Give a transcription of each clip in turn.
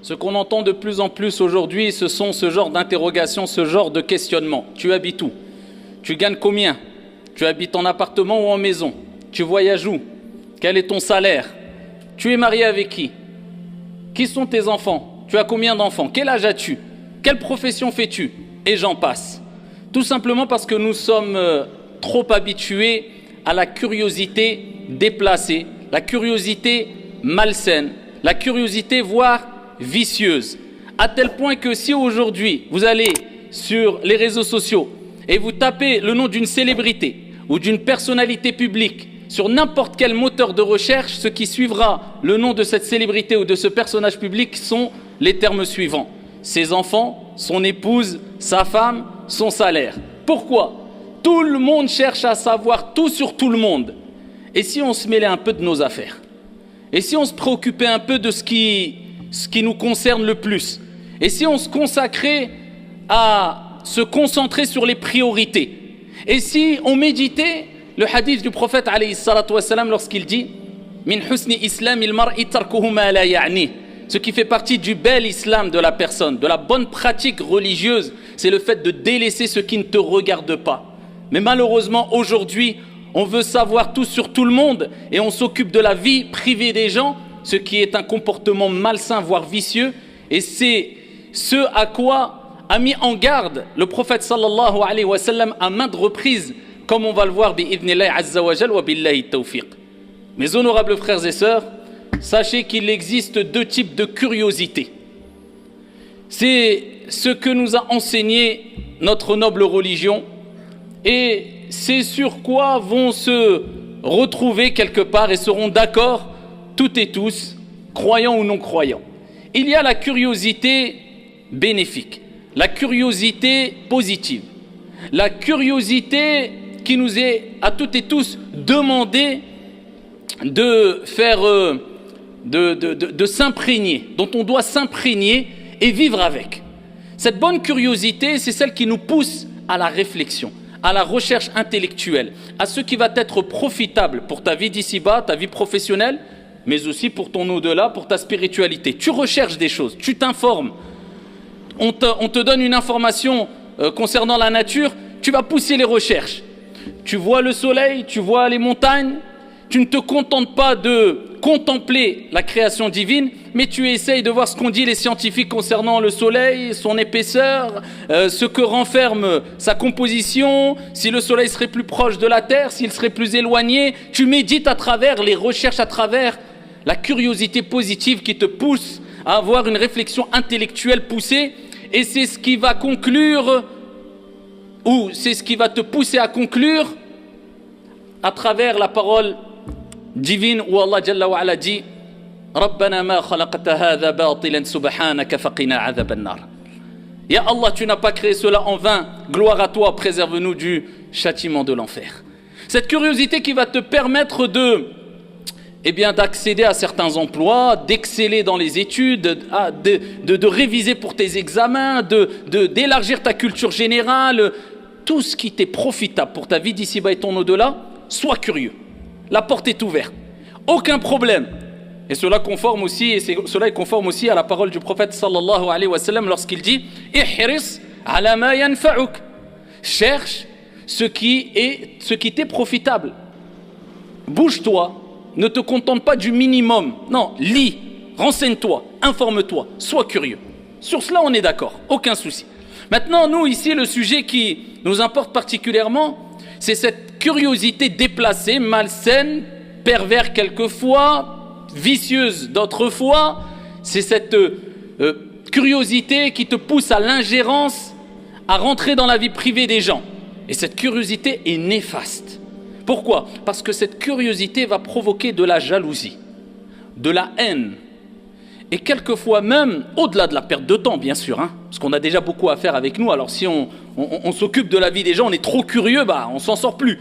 Ce qu'on entend de plus en plus aujourd'hui, ce sont ce genre d'interrogations, ce genre de questionnements. Tu habites où? Tu gagnes combien? Tu habites en appartement ou en maison? Tu voyages où? Quel est ton salaire? Tu es marié avec qui? Qui sont tes enfants? Tu as combien d'enfants? Quel âge as-tu? Quelle profession fais-tu? Et j'en passe. Tout simplement parce que nous sommes trop habitués à la curiosité déplacée, la curiosité malsaine, la curiosité voire vicieuse. À tel point que si aujourd'hui vous allez sur les réseaux sociaux et vous tapez le nom d'une célébrité ou d'une personnalité publique sur n'importe quel moteur de recherche, ce qui suivra le nom de cette célébrité ou de ce personnage public sont les termes suivants: ses enfants, son épouse, sa femme, son salaire. Pourquoi? Tout le monde cherche à savoir tout sur tout le monde. Et si on se mêlait un peu de nos affaires? Et si on se préoccupait un peu de ce qui nous concerne le plus? Et si on se consacrait à se concentrer sur les priorités? Et si on méditait le hadith du prophète alayhi salatu wassalam lorsqu'il dit min husni islam il mar'i tarkuhu ma la ya'ni, ce qui fait partie du bel islam de la personne, de la bonne pratique religieuse, c'est le fait de délaisser ce qui ne te regarde pas. Mais malheureusement aujourd'hui on veut savoir tout sur tout le monde et on s'occupe de la vie privée des gens, ce qui est un comportement malsain voire vicieux, et c'est ce à quoi a mis en garde le prophète sallallahu alayhi wa sallam à maintes reprises, comme on va le voir bi'idhnillahi azza wa jal wa billahi tawfiq. Mes honorables frères et sœurs, sachez qu'il existe deux types de curiosité. C'est ce que nous a enseigné notre noble religion et c'est sur quoi vont se retrouver quelque part et seront d'accord toutes et tous, croyants ou non croyants. Il y a la curiosité bénéfique, la curiosité positive, la curiosité qui nous est à toutes et tous demandé de faire, de s'imprégner, dont on doit s'imprégner et vivre avec. Cette bonne curiosité, c'est celle qui nous pousse à la réflexion, à la recherche intellectuelle, à ce qui va être profitable pour ta vie d'ici-bas, ta vie professionnelle, mais aussi pour ton au-delà, pour ta spiritualité. Tu recherches des choses, tu t'informes, on te donne une information concernant la nature, tu vas pousser les recherches. Tu vois le soleil, tu vois les montagnes, tu ne te contentes pas de contempler la création divine, mais tu essayes de voir ce qu'ont dit les scientifiques concernant le soleil, son épaisseur, ce que renferme sa composition, si le soleil serait plus proche de la terre, s'il serait plus éloigné. Tu médites à travers les recherches, à travers la curiosité positive qui te pousse à avoir une réflexion intellectuelle poussée, et c'est ce qui va conclure, ou c'est ce qui va te pousser à conclure à travers la parole divine où Allah Jalla wa Ala dit Rabbana ma khalaqta hadha batilan subhanaka faqina adhaban nar. Ya Allah, tu n'as pas créé cela en vain, gloire à toi, préserve-nous du châtiment de l'enfer. Cette curiosité qui va te permettre d'accéder à certains emplois, d'exceller dans les études, de réviser pour tes examens, d'élargir ta culture générale, tout ce qui t'est profitable pour ta vie d'ici-bas et ton au-delà. Sois curieux. La porte est ouverte. Aucun problème. Et cela est conforme aussi à la parole du prophète sallallahu alayhi wa sallam lorsqu'il dit Ihris ala ma yanfa'uk. Cherche ce qui t'est profitable. Bouge-toi. Ne te contente pas du minimum. Non, lis, renseigne-toi, informe-toi, sois curieux. Sur cela, on est d'accord. Aucun souci. Maintenant, nous, ici, le sujet qui nous importe particulièrement, c'est cette curiosité déplacée, malsaine, pervers quelquefois, vicieuse d'autres fois. C'est cette curiosité qui te pousse à l'ingérence, à rentrer dans la vie privée des gens. Et cette curiosité est néfaste. Pourquoi? Parce que cette curiosité va provoquer de la jalousie, de la haine. Et quelquefois même, au-delà de la perte de temps, bien sûr, parce qu'on a déjà beaucoup à faire avec nous, alors si on s'occupe de la vie des gens, on est trop curieux, on s'en sort plus.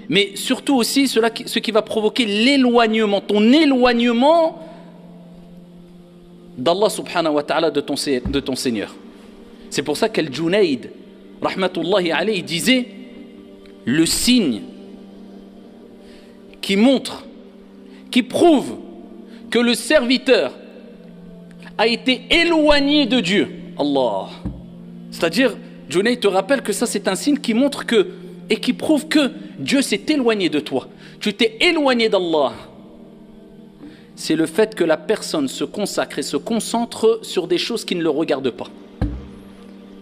Mais surtout aussi, ce qui va provoquer l'éloignement, ton éloignement d'Allah subhanahu wa ta'ala, de ton Seigneur. C'est pour ça qu'Al-Junayd, rahmatullahi alayhi, disait, le signe qui montre, qui prouve que le serviteur a été éloigné de Dieu. Allah. C'est-à-dire, Junayd te rappelle que ça c'est un signe qui montre que, et qui prouve que Dieu s'est éloigné de toi. Tu t'es éloigné d'Allah. C'est le fait que la personne se consacre et se concentre sur des choses qui ne le regardent pas.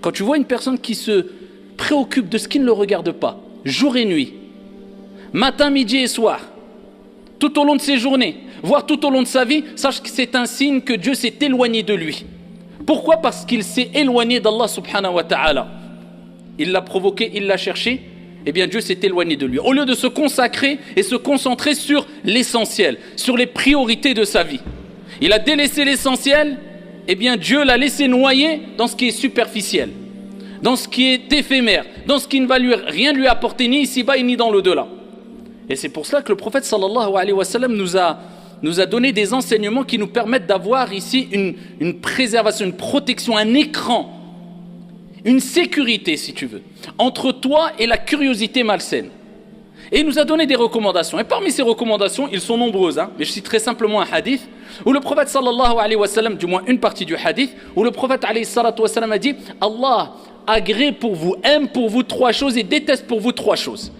Quand tu vois une personne qui se préoccupe de ce qui ne le regarde pas, jour et nuit, matin, midi et soir, tout au long de ses journées, voire tout au long de sa vie, sache que c'est un signe que Dieu s'est éloigné de lui. Pourquoi? Parce qu'il s'est éloigné d'Allah subhanahu wa ta'ala. Il l'a provoqué, il l'a cherché, eh bien Dieu s'est éloigné de lui. Au lieu de se consacrer et se concentrer sur l'essentiel, sur les priorités de sa vie. Il a délaissé l'essentiel, eh bien Dieu l'a laissé noyer dans ce qui est superficiel, dans ce qui est éphémère, dans ce qui ne va rien lui apporter ni ici-bas ni dans l'au-delà. Et c'est pour cela que le prophète sallallahu alayhi wa sallam nous a donné des enseignements qui nous permettent d'avoir ici une préservation, une protection, un écran, une sécurité si tu veux, entre toi et la curiosité malsaine. Et il nous a donné des recommandations. Et parmi ces recommandations, ils sont nombreuses, mais je citerai simplement un hadith où le prophète sallallahu alayhi wa sallam, du moins une partie du hadith, où le prophète alayhi salatu wa sallam a dit « Allah agrée pour vous, aime pour vous trois choses et déteste pour vous trois choses. »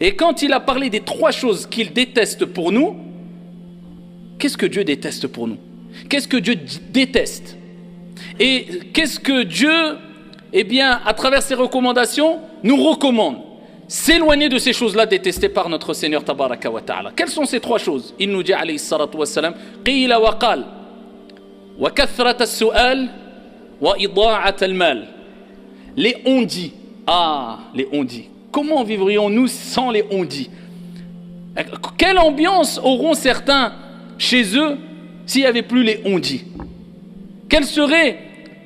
Et quand il a parlé des trois choses qu'il déteste pour nous, qu'est-ce que Dieu déteste pour nous? Qu'est-ce que Dieu déteste? Et qu'est-ce que Dieu, eh bien, à travers ses recommandations, nous recommande? S'éloigner de ces choses-là détestées par notre Seigneur Tabaraka wa Ta'ala. Quelles sont ces trois choses? Il nous dit, alayhi salatu wa salam, qila wa qal, wa kathrat as-su'al, wa ida'at al-mal. Les on-dit. Ah, les on-dit. Comment vivrions-nous sans les on-dit? Quelle ambiance auront certains chez eux s'il n'y avait plus les on-dit? Quelles seraient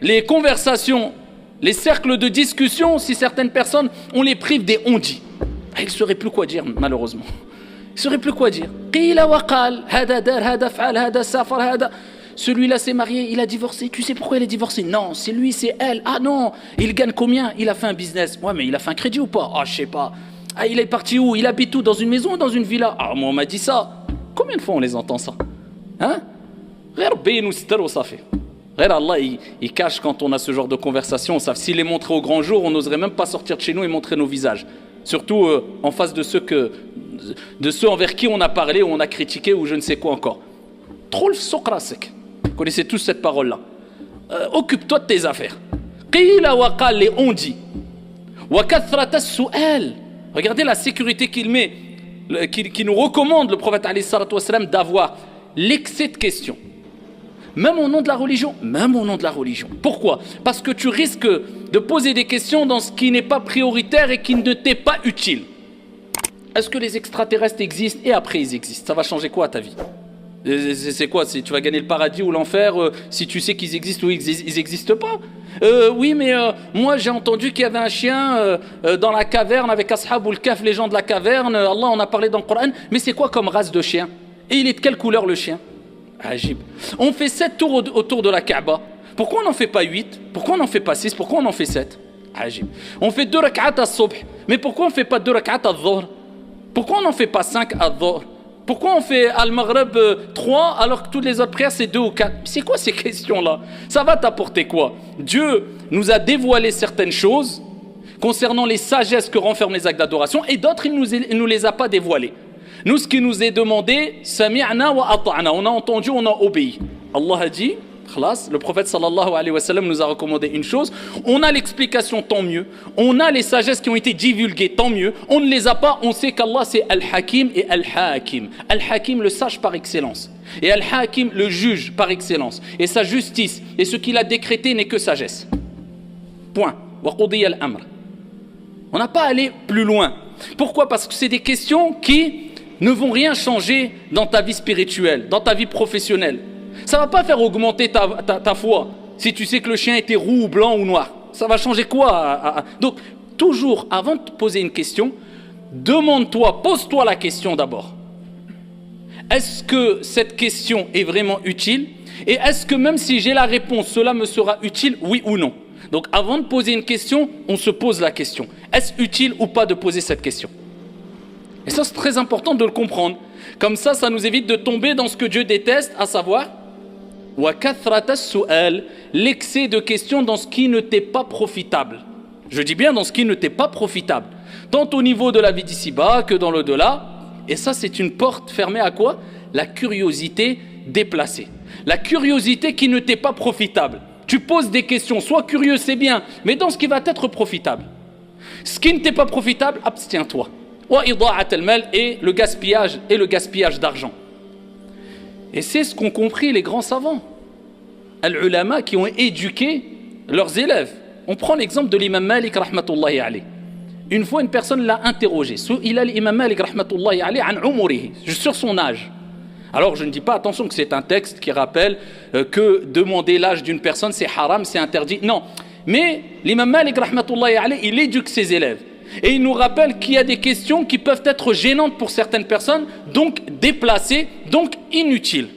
les conversations, les cercles de discussion si certaines personnes, on les prive des on-dit? Ils ne sauraient plus quoi dire, malheureusement. Ils ne sauraient plus quoi dire. Qila wa qal, hada dar, hada fa'al, hada safar, hada. Celui-là s'est marié, il a divorcé. Tu sais pourquoi il est divorcé? Non, c'est lui, c'est elle. Ah non, il gagne combien? Il a fait un business. Ouais, mais il a fait un crédit ou pas? Ah, je sais pas. Ah, il est parti où? Il habite où? Dans une maison ou dans une villa? Ah, moi, on m'a dit ça. Combien de fois on les entend ça? Hein? Allah, il cache quand on a ce genre de conversation. S'il les montrait au grand jour, on n'oserait même pas sortir de chez nous et montrer nos visages. Surtout en face de ceux envers qui on a parlé ou on a critiqué ou je ne sais quoi encore. Troll sokrasek. Vous connaissez tous cette parole-là. Occupe-toi de tes affaires. Qila wa qal, les on dit. Wa kathrat as-su'al. Regardez la sécurité qu'il met, qui nous recommande le prophète alayhi salatu wa salam d'avoir l'excès de questions. Même au nom de la religion. Même au nom de la religion. Pourquoi? Parce que tu risques de poser des questions dans ce qui n'est pas prioritaire et qui ne t'est pas utile. Est-ce que les extraterrestres existent et après ils existent? Ça va changer quoi à ta vie? C'est quoi? Tu vas gagner le paradis ou l'enfer si tu sais qu'ils existent ou ils n'existent pas? Oui, mais moi j'ai entendu qu'il y avait un chien dans la caverne avec Ashabul Kahf, les gens de la caverne. Allah en a parlé dans le Coran. Mais c'est quoi comme race de chien? Et il est de quelle couleur le chien? Ajib. On fait 7 tours autour de la Kaaba. Pourquoi on n'en fait pas 8? Pourquoi on n'en fait pas 6? Pourquoi on en fait 7? Ajib. On fait 2 rak'at as-subh. Mais pourquoi on ne fait pas 2 rak'at al-dhuhr? Pourquoi on n'en fait pas 5 al-dhuhr? Pourquoi on fait al-maghrib 3 alors que toutes les autres prières c'est 2 ou 4? C'est quoi ces questions-là? Ça va t'apporter quoi? Dieu nous a dévoilé certaines choses concernant les sagesses que renferment les actes d'adoration et d'autres il ne nous les a pas dévoilées. Nous, ce qui nous est demandé, sami'na wa ata'na, on a entendu, on a obéi. Allah a dit, khlas, le prophète sallallahu alayhi wa sallam nous a recommandé une chose, on a l'explication, tant mieux, on a les sagesses qui ont été divulguées, tant mieux, on ne les a pas, on sait qu'Allah c'est Al-Hakim et Al-Hakim. Al-Hakim, le sage par excellence, et Al-Hakim, le juge par excellence, et sa justice, et ce qu'il a décrété n'est que sagesse. Point. Wa qudiya al-amr. On n'a pas allé plus loin. Pourquoi? Parce que c'est des questions qui ne vont rien changer dans ta vie spirituelle, dans ta vie professionnelle. Ça ne va pas faire augmenter ta foi si tu sais que le chien était roux ou blanc ou noir. Ça va changer quoi? Donc, toujours, avant de te poser une question, demande-toi, pose-toi la question d'abord. Est-ce que cette question est vraiment utile? Et est-ce que même si j'ai la réponse, cela me sera utile, oui ou non? Donc, avant de poser une question, on se pose la question. Est-ce utile ou pas de poser cette question? Et ça, c'est très important de le comprendre. Comme ça, ça nous évite de tomber dans ce que Dieu déteste, à savoir Wa kathrata as-su'al, l'excès de questions dans ce qui ne t'est pas profitable. Je dis bien dans ce qui ne t'est pas profitable, tant au niveau de la vie d'ici-bas que dans l'au-delà. Et ça, c'est une porte fermée à quoi? La curiosité déplacée. La curiosité qui ne t'est pas profitable. Tu poses des questions, sois curieux, c'est bien, mais dans ce qui va t'être profitable. Ce qui ne t'est pas profitable, abstiens-toi. Wa ida'at al-mal, et le gaspillage d'argent. Et c'est ce qu'ont compris les grands savants, al-ulama, qui ont éduqué leurs élèves. On prend l'exemple de l'imam Malik rahmatullahi alayh. Une fois, une personne l'a interrogé. Il a l'imam Malik rahmatullahi alayh an umurihi, sur son âge. Alors je ne dis pas, attention, que c'est un texte qui rappelle que demander l'âge d'une personne c'est haram, c'est interdit. Non, mais l'imam Malik rahmatullahi alayh, il éduque ses élèves. Et il nous rappelle qu'il y a des questions qui peuvent être gênantes pour certaines personnes, donc déplacées, donc inutiles.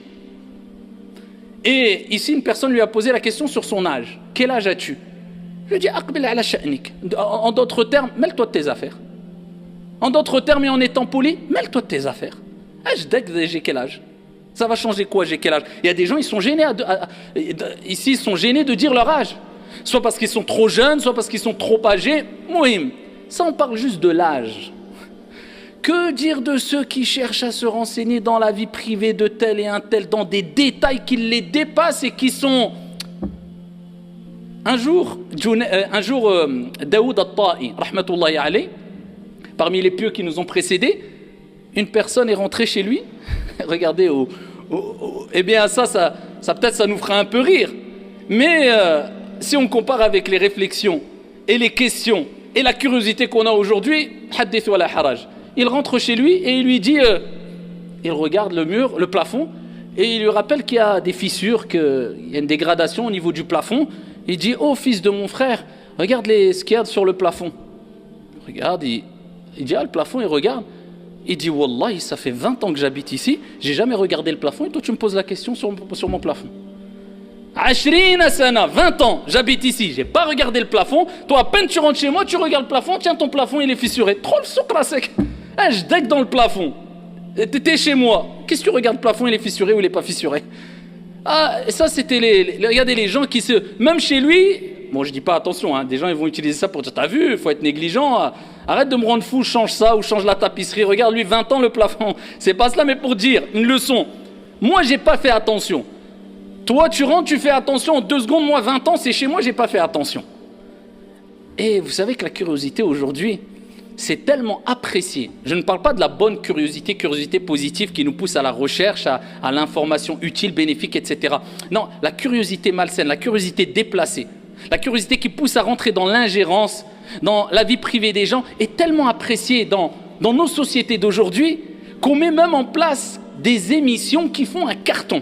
Et ici, une personne lui a posé la question sur son âge. Quel âge as-tu? Je lui ai dit, aqbil ala sha'nik. En d'autres termes, mêle-toi de tes affaires. En d'autres termes, et en étant poli, mêle-toi de tes affaires. J'ai quel âge? Ça va changer quoi, j'ai quel âge? Il y a des gens, ils sont gênés, ici, ils sont gênés de dire leur âge. Soit parce qu'ils sont trop jeunes, soit parce qu'ils sont trop âgés. Mouhim. Ça, on parle juste de l'âge. Que dire de ceux qui cherchent à se renseigner dans la vie privée de tel et un tel, dans des détails qui les dépassent et qui sont... Un jour, Daoud al-Ta'i, rahmatullahi alayh, parmi les pieux qui nous ont précédés, une personne est rentrée chez lui. Regardez, eh bien ça peut-être ça nous fera un peu rire. Mais si on compare avec les réflexions et les questions et la curiosité qu'on a aujourd'hui, hadith wa la haraj. Il rentre chez lui et il lui dit, il regarde le mur, le plafond, et il lui rappelle qu'il y a des fissures, qu'il y a une dégradation au niveau du plafond. Il dit, oh fils de mon frère, regarde ce qu'il y a sur le plafond. Il regarde, il dit, ah le plafond, il regarde. Il dit, Wallahi, ça fait 20 ans que j'habite ici, j'ai jamais regardé le plafond, et toi tu me poses la question sur mon plafond. 20 ans, j'habite ici, j'ai pas regardé le plafond. Toi, à peine tu rentres chez moi, tu regardes le plafond, tiens, ton plafond il est fissuré. Trop le souk sec. Je deck dans le plafond. T'étais chez moi. Qu'est-ce que tu regardes le plafond, il est fissuré ou il est pas fissuré? Ah, ça c'était regardez les gens qui se... Même chez lui, bon je dis pas attention, hein, des gens ils vont utiliser ça pour dire, t'as vu, il faut être négligent. Arrête de me rendre fou, change ça ou change la tapisserie. Regarde lui, 20 ans le plafond. C'est pas cela, mais pour dire une leçon. Moi j'ai pas fait attention. Toi, tu rentres, tu fais attention, en 2 secondes, moi, 20 ans, c'est chez moi, j'ai pas fait attention. Et vous savez que la curiosité aujourd'hui, c'est tellement apprécié. Je ne parle pas de la bonne curiosité positive qui nous pousse à la recherche, à l'information utile, bénéfique, etc. Non, la curiosité malsaine, la curiosité déplacée, la curiosité qui pousse à rentrer dans l'ingérence, dans la vie privée des gens, est tellement appréciée dans nos sociétés d'aujourd'hui qu'on met même en place des émissions qui font un carton.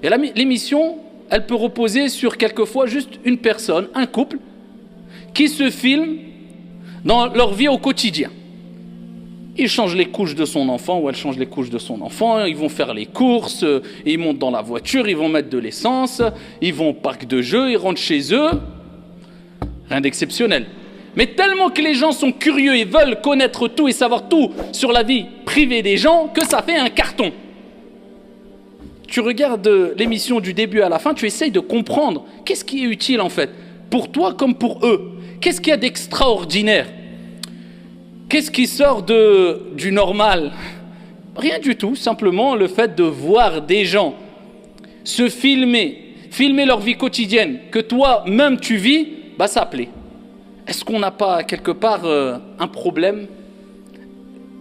Et l'émission, elle peut reposer sur quelquefois juste une personne, un couple, qui se filme dans leur vie au quotidien. Il change les couches de son enfant ou elle change les couches de son enfant, ils vont faire les courses, ils montent dans la voiture, ils vont mettre de l'essence, ils vont au parc de jeux, ils rentrent chez eux. Rien d'exceptionnel. Mais tellement que les gens sont curieux et veulent connaître tout et savoir tout sur la vie privée des gens que ça fait un carton. Tu regardes l'émission du début à la fin, tu essayes de comprendre qu'est-ce qui est utile en fait, pour toi comme pour eux. Qu'est-ce qu'il y a d'extraordinaire? Qu'est-ce qui sort du normal? Rien du tout, simplement le fait de voir des gens se filmer leur vie quotidienne, que toi-même tu vis, ça plaît. Est-ce qu'on n'a pas quelque part un problème?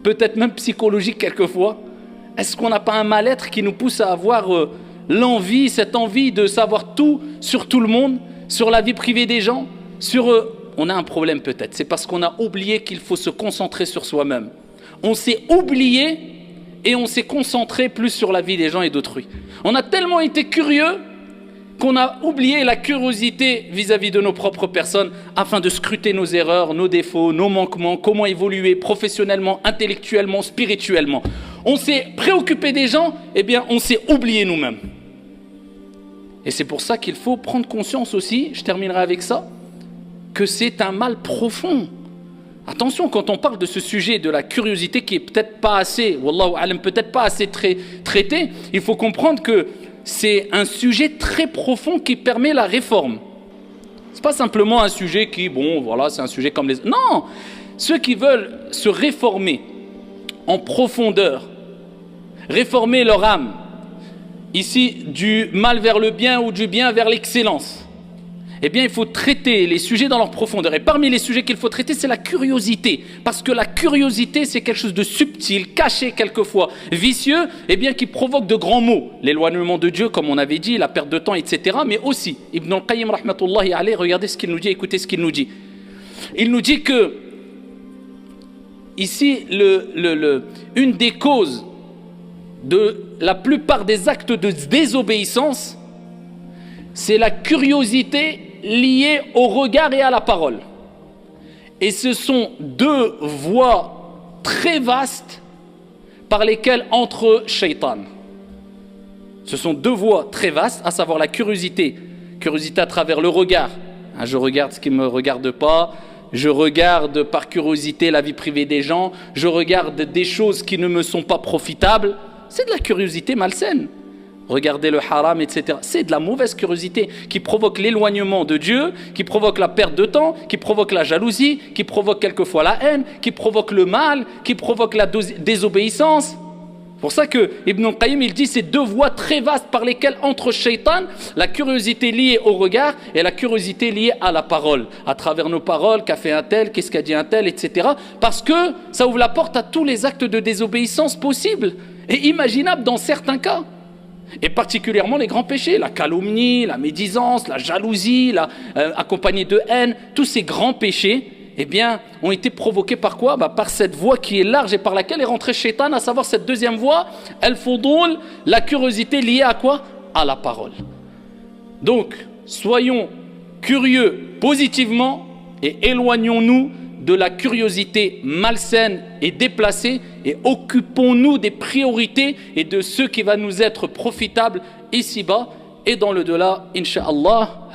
Peut-être même psychologique quelquefois. Est-ce qu'on n'a pas un mal-être qui nous pousse à avoir cette envie de savoir tout sur tout le monde, sur la vie privée des gens, on a un problème peut-être. C'est parce qu'on a oublié qu'il faut se concentrer sur soi-même. On s'est oublié et on s'est concentré plus sur la vie des gens et d'autrui. On a tellement été curieux qu'on a oublié la curiosité vis-à-vis de nos propres personnes afin de scruter nos erreurs, nos défauts, nos manquements, comment évoluer professionnellement, intellectuellement, spirituellement. On s'est préoccupé des gens, on s'est oublié nous-mêmes. Et c'est pour ça qu'il faut prendre conscience aussi, je terminerai avec ça, que c'est un mal profond. Attention, quand on parle de ce sujet de la curiosité qui est peut-être pas assez, wallahu alam, peut-être pas assez traité, il faut comprendre que c'est un sujet très profond qui permet la réforme. C'est pas simplement un sujet qui, bon, voilà, c'est un sujet comme les... Non, ceux qui veulent se réformer en profondeur, réformer leur âme, ici, du mal vers le bien ou du bien vers l'excellence, eh bien, il faut traiter les sujets dans leur profondeur. Et parmi les sujets qu'il faut traiter, c'est la curiosité. Parce que la curiosité, c'est quelque chose de subtil, caché quelquefois, vicieux, eh bien, qui provoque de grands maux. L'éloignement de Dieu, comme on avait dit, la perte de temps, etc. Mais aussi, Ibn al-Qayyim, rahmatullahi alayhi, regardez ce qu'il nous dit, écoutez ce qu'il nous dit. Il nous dit que, ici, une des causes de la plupart des actes de désobéissance, c'est la curiosité liée au regard et à la parole. Et ce sont deux voies très vastes par lesquelles entre Shaitan. Ce sont deux voies très vastes, à savoir la curiosité à travers le regard. Je regarde ce qui ne me regarde pas, je regarde par curiosité la vie privée des gens, je regarde des choses qui ne me sont pas profitables. C'est de la curiosité malsaine. Regardez le haram, etc. C'est de la mauvaise curiosité qui provoque l'éloignement de Dieu, qui provoque la perte de temps, qui provoque la jalousie, qui provoque quelquefois la haine, qui provoque le mal, qui provoque la désobéissance. C'est pour ça que Ibn al-Qayyim, il dit c'est deux voies très vastes par lesquelles entre Shaitan, la curiosité liée au regard et la curiosité liée à la parole. À travers nos paroles, qu'a fait un tel, qu'est-ce qu'a dit un tel, etc. Parce que ça ouvre la porte à tous les actes de désobéissance possibles et imaginables dans certains cas. Et particulièrement les grands péchés, la calomnie, la médisance, la jalousie, accompagnée de haine, tous ces grands péchés, eh bien, ont été provoqués par quoi? Par cette voie qui est large et par laquelle est rentré Shaitan, à savoir cette deuxième voie, al-fudul, la curiosité liée à quoi? À la parole. Donc, soyons curieux positivement et éloignons-nous de la curiosité malsaine et déplacée et occupons-nous des priorités et de ce qui va nous être profitable ici-bas et dans le delà, incha'Allah.